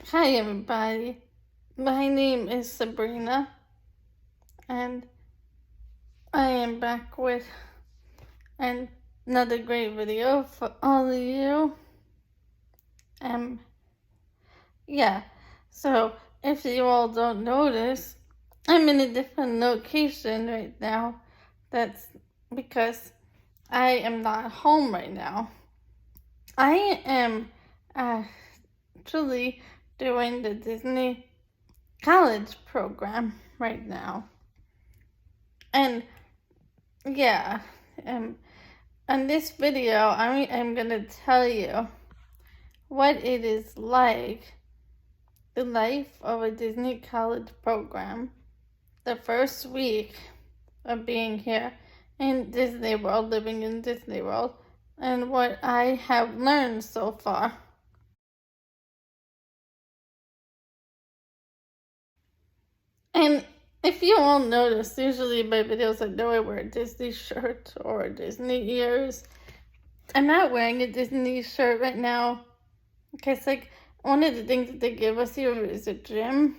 Hi, everybody. My name is Sabrina, and I am back with another great video for all of you. Um, yeah, so if you all don't notice, I'm in a different location right now. That's because I am not home right now. I am actually doing the Disney college program right now. And yeah, on this video, I'm gonna tell you what it is like, the life of a Disney college program, the first week of being here in Disney World, living in Disney World, and what I have learned so far. And if you all notice, usually in my videos I know I wear a Disney shirt or Disney ears. I'm not wearing a Disney shirt right now because, like, one of the things that they give us here is a gym.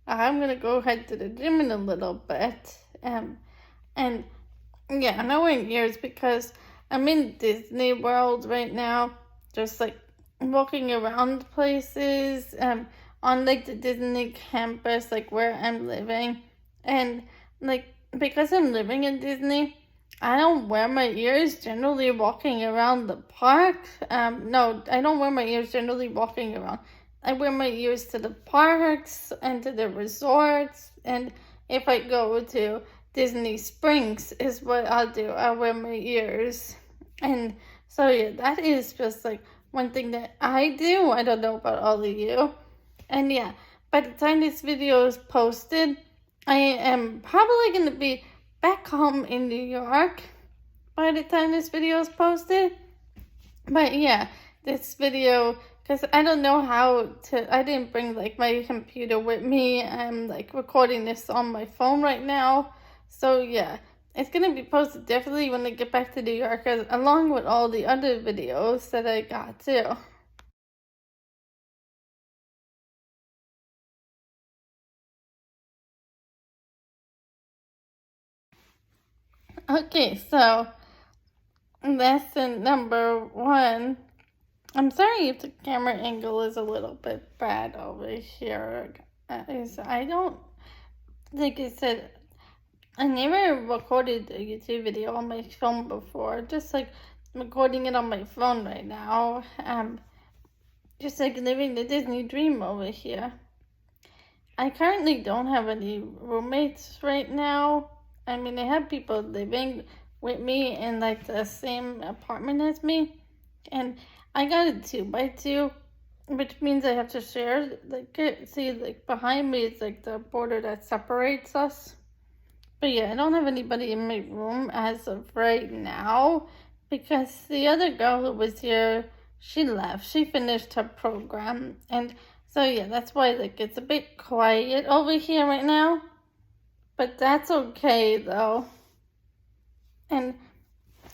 I'm gonna go head to the gym in a little bit. And yeah, I'm not wearing ears because I'm in Disney World right now, just like walking around places, on like the Disney campus, like where I'm living. And like, because I'm living in Disney, I don't wear my ears generally walking around the park. No, I don't wear my ears generally walking around. I wear my ears to the parks and to the resorts. And if I go to Disney Springs, is what I'll do. I'll wear my ears. And so, yeah, that is just like one thing that I do. I don't know about all of you. And yeah, by the time this video is posted, I am probably going to be back home in New York by the time this video is posted. But yeah, this video, because I don't know how to, I didn't bring like my computer with me. I'm like recording this on my phone right now. So yeah, it's going to be posted definitely when I get back to New York, along with all the other videos that I got too. Okay, so lesson number 1. I'm sorry if the camera angle is a little bit bad over here. I don't, like I said, I never recorded a YouTube video on my phone before. Just like recording it on my phone right now. Just like living the Disney dream over here. I currently don't have any roommates right now. I mean, I have people living with me in like the same apartment as me, and I got a 2x2, which means I have to share. Like, see, like behind me is like the border that separates us. But yeah, I don't have anybody in my room as of right now because the other girl who was here, she left. She finished her program, and so yeah, that's why like it's a bit quiet over here right now. But that's okay though. And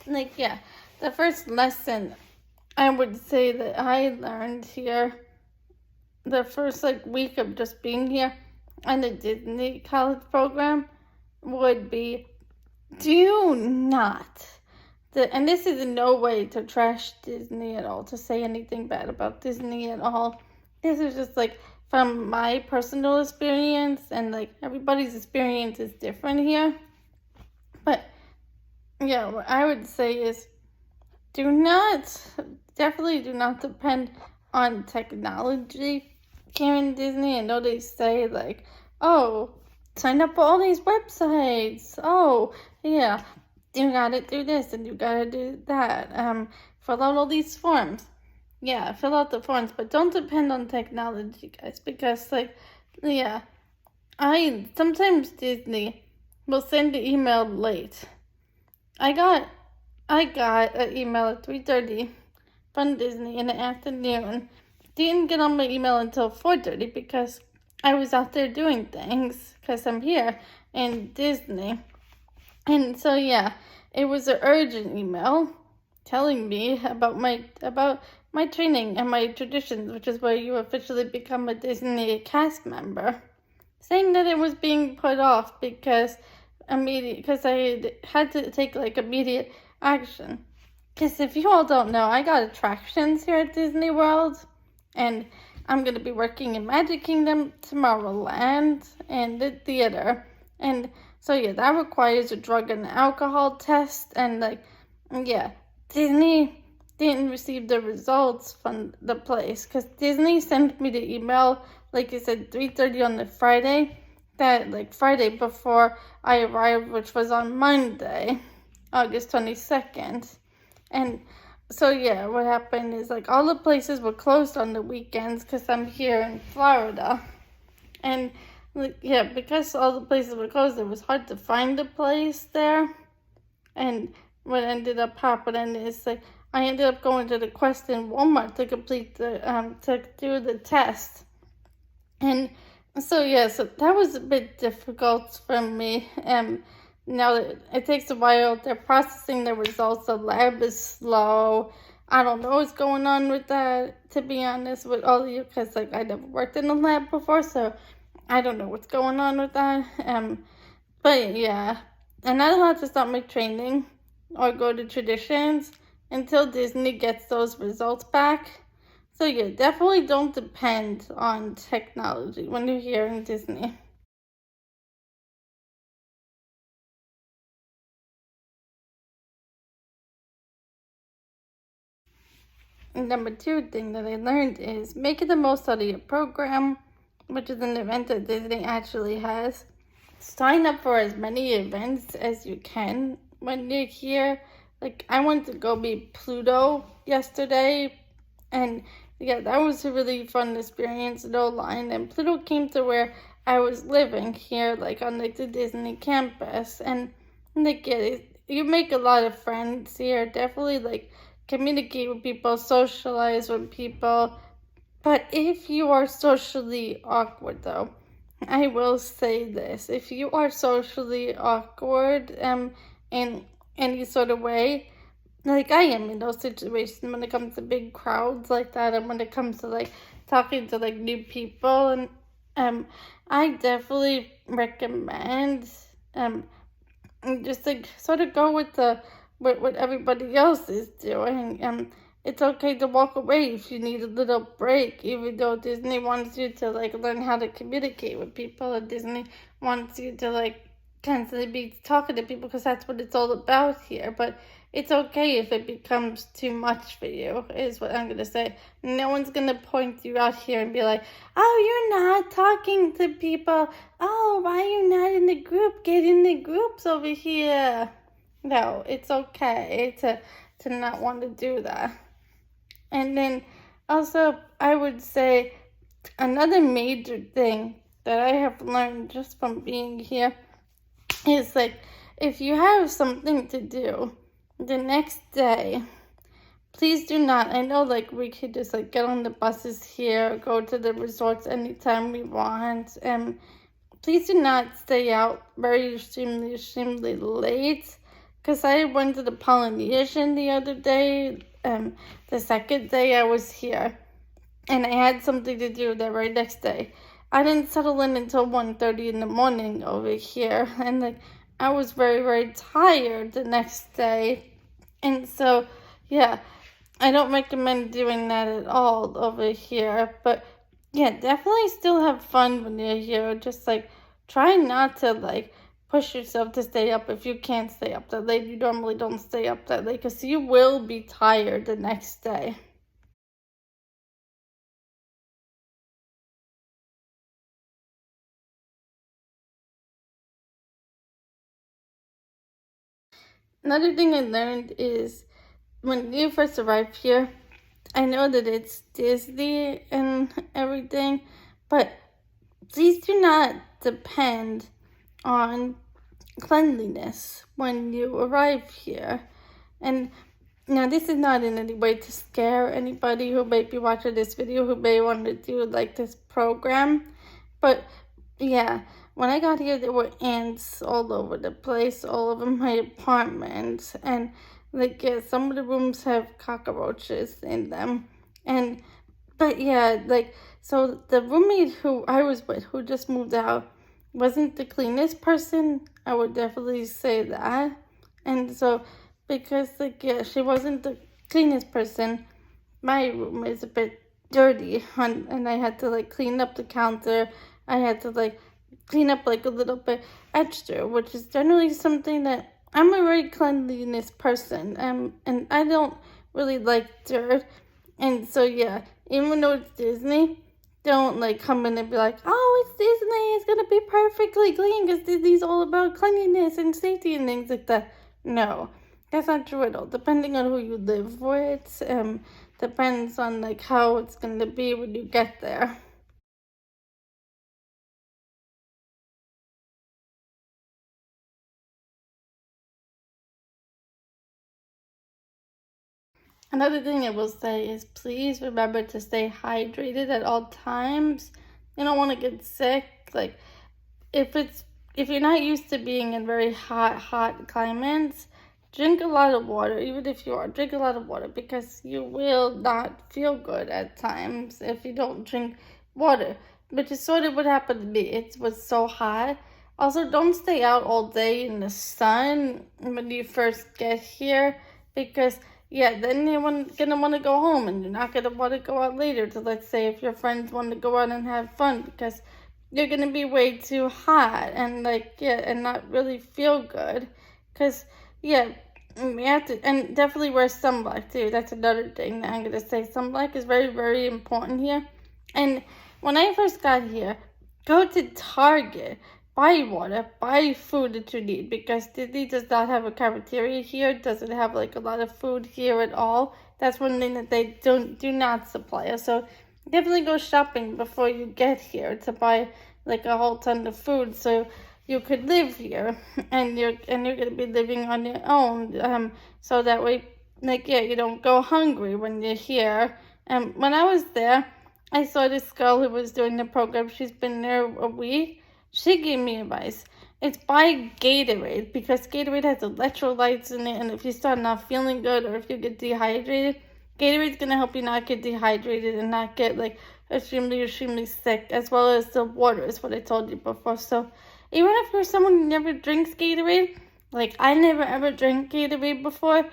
like yeah, the first lesson I would say that I learned here, the first like week of just being here on the Disney college program, would be do not, and this is in no way to trash Disney at all, to say anything bad about Disney at all. This is just like from my personal experience, and like everybody's experience is different here. But yeah, what I would say is definitely do not depend on technology here in Disney. I know they say like, oh, sign up for all these websites. Oh, yeah, you gotta do this and you gotta do that. Fill out all these forms. Yeah, fill out the forms, but don't depend on technology, guys, because like, yeah, sometimes Disney will send the email late. I got an email at 3:30 from Disney in the afternoon. Didn't get on my email until 4:30 because I was out there doing things because I'm here in Disney. And so yeah, it was an urgent email telling me about my training and my traditions, which is where you officially become a Disney cast member, saying that it was being put off because I had to take like immediate action. Because if you all don't know, I got attractions here at Disney World, and I'm going to be working in Magic Kingdom, Tomorrowland, and the theater. And so, yeah, that requires a drug and alcohol test. And, like, yeah, Disney didn't receive the results from the place. Because Disney sent me the email, like I said, 3:30 on the Friday. That, like, Friday before I arrived, which was on Monday, August 22nd. And so, yeah, what happened is, like, all the places were closed on the weekends because I'm here in Florida. And, like, yeah, because all the places were closed, it was hard to find a place there. And what ended up happening is, like, I ended up going to the Quest in Walmart to complete to do the test. And so, yeah, so that was a bit difficult for me. Now it takes a while. They're processing the results. The lab is slow. I don't know what's going on with that, to be honest with all of you, because like I never worked in a lab before, so I don't know what's going on with that. But yeah, I'm not allowed to start my training or go to traditions until Disney gets those results back. So yeah, definitely don't depend on technology when you're here in Disney. Number two thing that I learned is making the most out of your program, which is an event that Disney actually has. Sign up for as many events as you can when you're here. Like, I went to go meet Pluto yesterday, and yeah, that was a really fun experience, no line. And Pluto came to where I was living here, like on like the Disney campus, and like yeah, you make a lot of friends here. Definitely like communicate with people, socialize with people. But if you are socially awkward, though, I will say this: if you are socially awkward, in any sort of way, like I am in those situations when it comes to big crowds like that, and when it comes to like talking to like new people, and I definitely recommend just like sort of go with the what everybody else is doing. It's okay to walk away if you need a little break, even though Disney wants you to like learn how to communicate with people, and Disney wants you to like constantly be talking to people because that's what it's all about here. But it's okay if it becomes too much for you, is what I'm gonna say. No one's gonna point you out here and be like, oh, you're not talking to people. Oh, why are you not in the group? Get in the groups over here. No, it's okay to not want to do that. And then also, I would say another major thing that I have learned just from being here is like, if you have something to do the next day, please do not. I know like we could just like get on the buses here, go to the resorts anytime we want, and please do not stay out very extremely late. Because I went to the Polynesian the other day, the second day I was here, and I had something to do the very next day. I didn't settle in until 1:30 in the morning over here, and like I was very tired the next day. And so yeah, I don't recommend doing that at all over here. But yeah, definitely still have fun when you're here. Just like try not to like push yourself to stay up if you can't stay up that late. You normally don't stay up that late because you will be tired the next day. Another thing I learned is when you first arrive here, I know that it's Disney and everything, but please do not depend on cleanliness when you arrive here. And now this is not in any way to scare anybody who may be watching this video who may want to do like this program, but yeah, when I got here there were ants all over the place, all over my apartment, and like yeah, some of the rooms have cockroaches in them. And but yeah, like, so the roommate who I was with, who just moved out, wasn't the cleanest person. I would definitely say that. And so, because, like, yeah, she wasn't the cleanest person, my room is a bit dirty, and I had to, like, clean up the counter. I had to, like, clean up, like, a little bit extra, which is generally something that I'm a very cleanliness person, and I don't really like dirt. And so, yeah, even though it's Disney, don't, like, come in and be like, oh, it's Disney, it's gonna be perfectly clean because Disney's all about cleanliness and safety and things like that. No, that's not true at all. Depending on who you live with, depends on, like, how it's gonna be when you get there. Another thing I will say is, please remember to stay hydrated at all times. You don't want to get sick. Like, if it's if you're not used to being in very hot climates, drink a lot of water. Even if you are, drink a lot of water, because you will not feel good at times if you don't drink water, which is sort of what happened to me. It was so hot. Also, don't stay out all day in the sun when you first get here, because yeah, then you're gonna want to go home, and you're not gonna want to go out later. To, let's say, if your friends want to go out and have fun, because you're gonna be way too hot, and, like, yeah, and not really feel good. Because yeah, we have to, and definitely wear sunblock too. That's another thing that I'm gonna say. Sunblock is very, very important here. And when I first got here, go to Target, buy water, buy food that you need, because Disney does not have a cafeteria here. Doesn't have, like, a lot of food here at all. That's one thing that they do not supply us. So definitely go shopping before you get here to buy, like, a whole ton of food, so you could live here, and you're gonna be living on your own. So that way, like, yeah, you don't go hungry when you're here. When I was there, I saw this girl who was doing the program. She's been there a week. She gave me advice. It's buy Gatorade, because Gatorade has electrolytes in it, and if you start not feeling good or if you get dehydrated, Gatorade's gonna help you not get dehydrated and not get, like, extremely sick, as well as the water is what I told you before. So even if you're someone who never drinks Gatorade, like I never ever drank Gatorade before,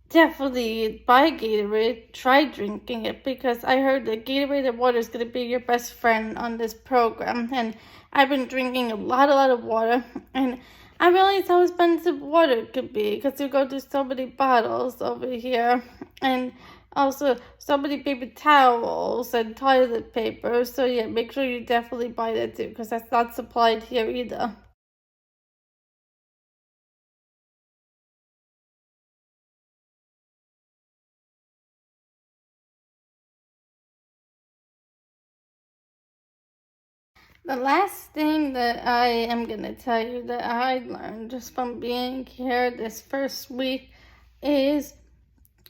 definitely buy Gatorade, try drinking it, because I heard that Gatorade and water is going to be your best friend on this program. And I've been drinking a lot of water, and I realized how expensive water could be, because you go through so many bottles over here, and also so many paper towels and toilet paper. So yeah, make sure you definitely buy that too, because that's not supplied here either. The last thing that I am going to tell you that I learned just from being here this first week is,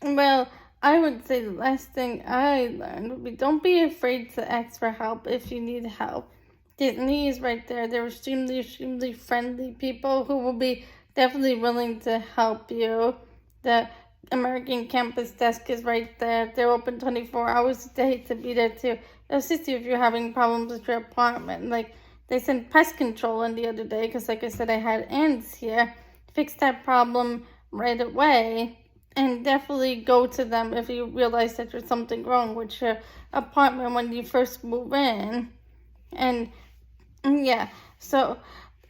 well, I would say the last thing I learned would be, don't be afraid to ask for help if you need help. Disney is right there. They're extremely friendly people who will be definitely willing to help you. The American Campus Desk is right there. They're open 24 hours a day to be there to assist you if you're having problems with your apartment. Like, they sent pest control in the other day, because, like I said, I had ants here. Fix that problem right away. And definitely go to them if you realize that there's something wrong with your apartment when you first move in. And yeah, so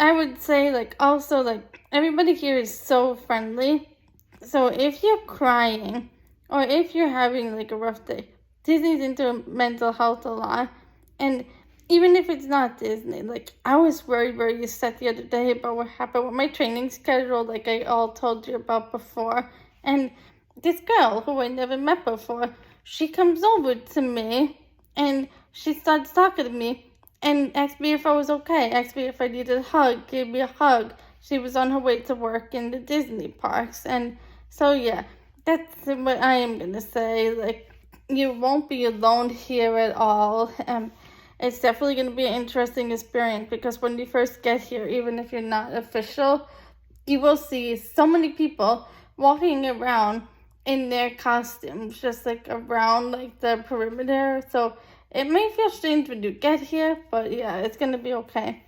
I would say, like, also, like, everybody here is so friendly. So if you're crying, or if you're having, like, a rough day, Disney's into mental health a lot. And even if it's not Disney, like, I was very upset the other day about what happened with my training schedule, like I all told you about before. And this girl who I never met before, she comes over to me, and she starts talking to me and asked me if I was okay, asked me if I needed a hug, gave me a hug. She was on her way to work in the Disney parks. And so yeah, that's what I am gonna say. Like, you won't be alone here at all. It's definitely gonna be an interesting experience, because when you first get here, even if you're not official, you will see so many people walking around in their costumes, just like around like the perimeter. So it may feel strange when you get here, but yeah, it's gonna be okay.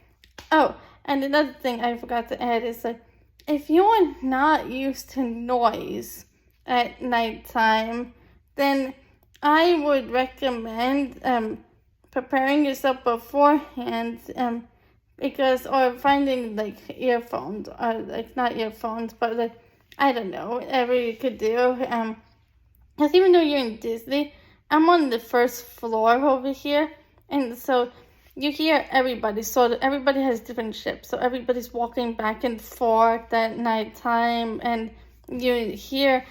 Oh, and another thing I forgot to add is like, if you are not used to noise at nighttime, then I would recommend preparing yourself beforehand, because, or finding like earphones, or like not earphones, but like, I don't know, whatever you could do. Because even though you're in Disney, I'm on the first floor over here, and so you hear everybody. So everybody has different ships, so everybody's walking back and forth at nighttime, and you hear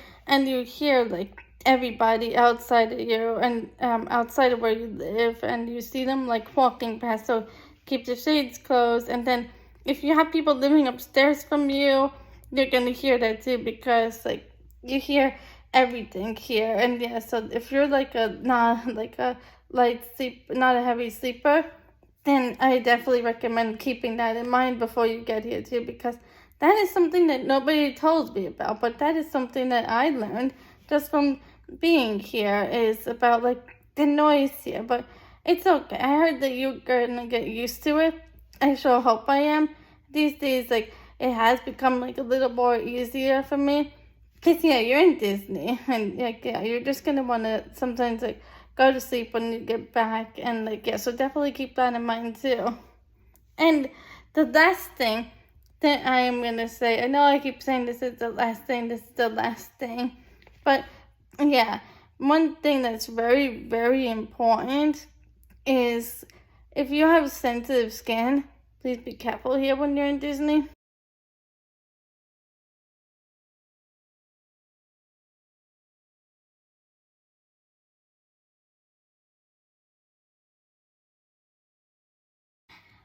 like everybody outside of you, and outside of where you live, and you see them like walking past. So keep the shades closed, and then if you have people living upstairs from you, you're gonna hear that too, because like you hear everything here. And yeah, so if you're like a not like a light sleep, not a heavy sleeper, then I definitely recommend keeping that in mind before you get here too, because that is something that nobody told me about, but that is something that I learned just from being here, is about like the noise here. But it's okay. I heard that you're gonna get used to it. I sure hope I am. These days, like, it has become like a little more easier for me. Cause yeah, you're in Disney, and like yeah, you're just gonna wanna sometimes like go to sleep when you get back, and like yeah, so definitely keep that in mind too. And the last thing that I am gonna say, I know I keep saying this is the last thing, but yeah, one thing that's very, very important is, if you have sensitive skin, please be careful here when you're in Disney.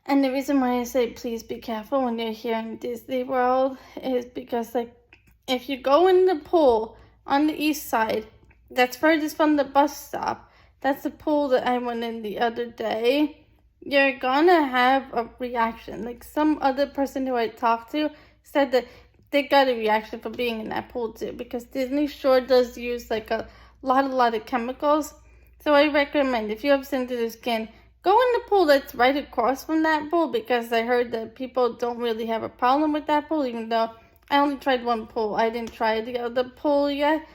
And the reason why I say please be careful when you're here in Disney World is because, like, if you go in the pool on the east side, that's furthest from the bus stop, that's the pool that I went in the other day, you're gonna have a reaction. Like, some other person who I talked to said that they got a reaction for being in that pool too, because Disney sure does use like a lot of chemicals. So I recommend, if you have sensitive skin, go in the pool that's right across from that pool, because I heard that people don't really have a problem with that pool, even though I only tried one pool. I didn't try the other pool yet.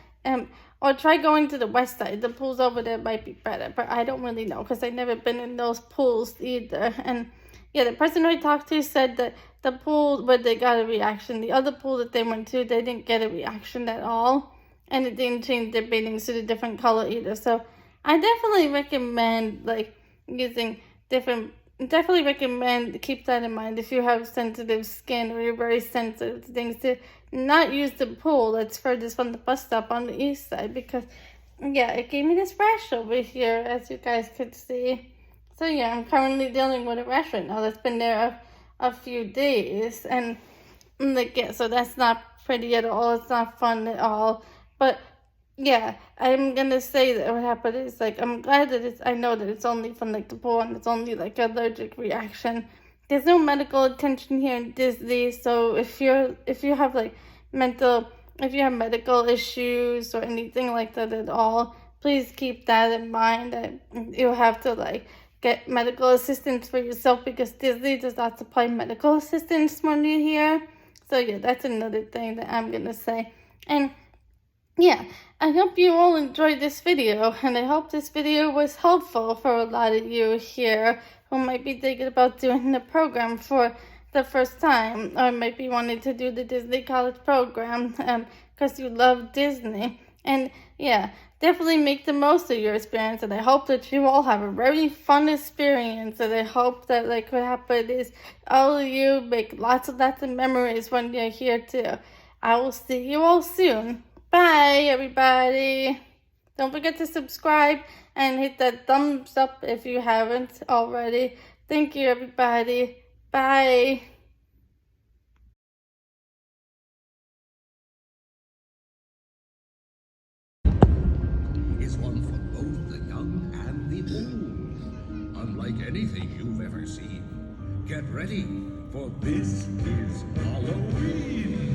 Or try going to the west side. The pools over there might be better, but I don't really know, because I've never been in those pools either. And yeah, the person I talked to said that the pool where they got a reaction, the other pool that they went to, they didn't get a reaction at all. And it didn't change their bathing suit a different color either. So I definitely recommend like using different, definitely recommend, keep that in mind if you have sensitive skin or you're very sensitive to things, to not use the pool that's furthest from the bus stop on the east side, because yeah, it gave me this rash over here, as you guys could see. So yeah, I'm currently dealing with a rash right now that's been there a few days, and like yeah, so that's not pretty at all. It's not fun at all. But yeah, I'm gonna say that what happened is, like, I'm glad that I know that it's only from like the pool, and it's only like an allergic reaction. There's no medical attention here in Disney, so if you have like if you have medical issues or anything like that at all, please keep that in mind, that you have to like get medical assistance for yourself, because Disney does not supply medical assistance when you're here. So yeah, that's another thing that I'm gonna say. And yeah, I hope you all enjoyed this video, and I hope this video was helpful for a lot of you here who might be thinking about doing the program for the first time, or might be wanting to do the Disney College program because you love Disney. And yeah, definitely make the most of your experience, and I hope that you all have a very fun experience, and I hope that like what happened is all of you make lots of memories when you're here too. I will see you all soon. Bye, everybody. Don't forget to subscribe and hit that thumbs up if you haven't already. Thank you, everybody. Bye. Is one for both the young and the old. Unlike anything you've ever seen. Get ready, for this is Halloween.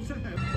to have.